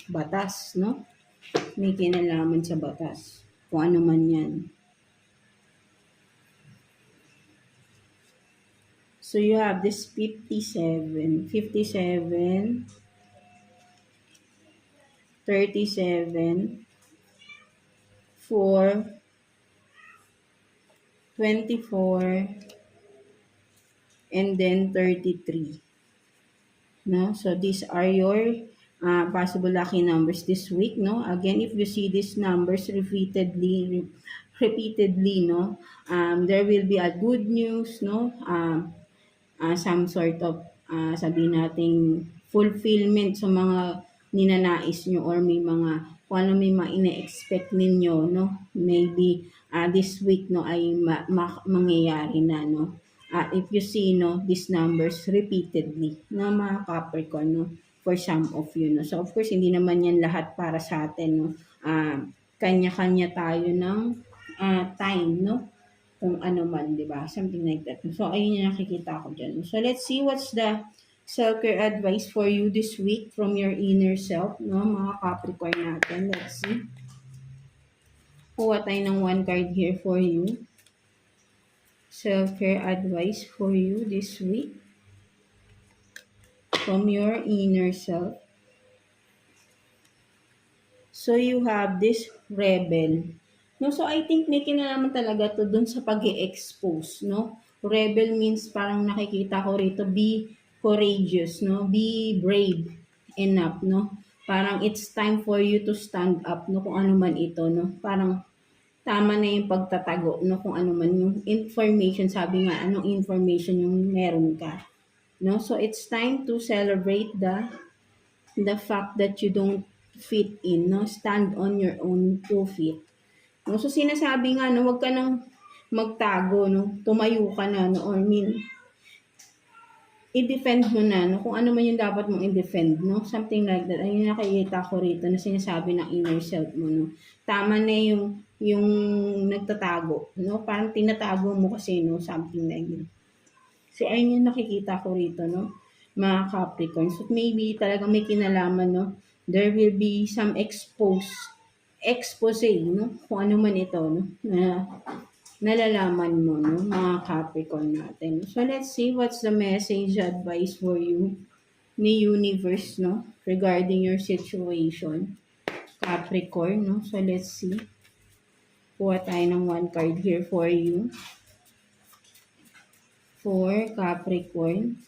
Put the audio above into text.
batas, no? May kinalaman sa batas. Kung ano man yan. So, you have this 57, 37, 4, 24, and then 33. No? So, these are your possible lucky numbers this week. No? Again, if you see these numbers repeatedly, no, there will be a good news, no, some sort of sabihin nating fulfillment sa mga ninanais nyo or may mga kung ano may mga ina-expect ninyo, no, maybe this week, no, ay mangyayari na, no. If you see, no, these numbers repeatedly na mga Capricorn, no, for some of you, no. So of course hindi naman yan lahat para sa atin, no. Kanya-kanya tayo ng time, no, kung ano man, di ba? Something like that. So, ayun yung nakikita ko dyan. So, let's see what's the self-care advice for you this week from your inner self, no? Mga Capricorn natin. Let's see. Kuha tayo ng one card here for you. Self-care advice for you this week from your inner self. So, you have this rebel. No, so I think may kinalaman talaga to dun sa pag-i-expose, no? Rebel means parang nakikita ko rito, be courageous, no? Be brave enough, no? Parang it's time for you to stand up, no? Kung ano man ito, no? Parang tama na yung pagtatago, no? Kung ano man yung information, sabi nga, anong information yung meron ka, no? So it's time to celebrate the fact that you don't fit in, no? Stand on your own 2 feet. No? So, sinasabi nga, no, huwag ka nang magtago, no? Tumayo ka na, no? Or i-defend mo na, no? Kung ano man yung dapat mong i-defend, no? Something like that. Ayun nakikita ko rito na sinasabi ng inner self mo, no? Tama na yung nagtatago, no? Parang tinatago mo kasi, no? Something like that. So, ayun yung nakikita ko rito, no? Mga Capricorn. So, maybe talagang may kinalaman, no? There will be some expose, no? Kung ano man ito, no? Na nalalaman mo, no? Mga Capricorn natin. So, let's see what's the message advice for you ni universe, no? Regarding your situation. Capricorn, no? So, let's see. Kuha tayo ng one card here for you. For Capricorn.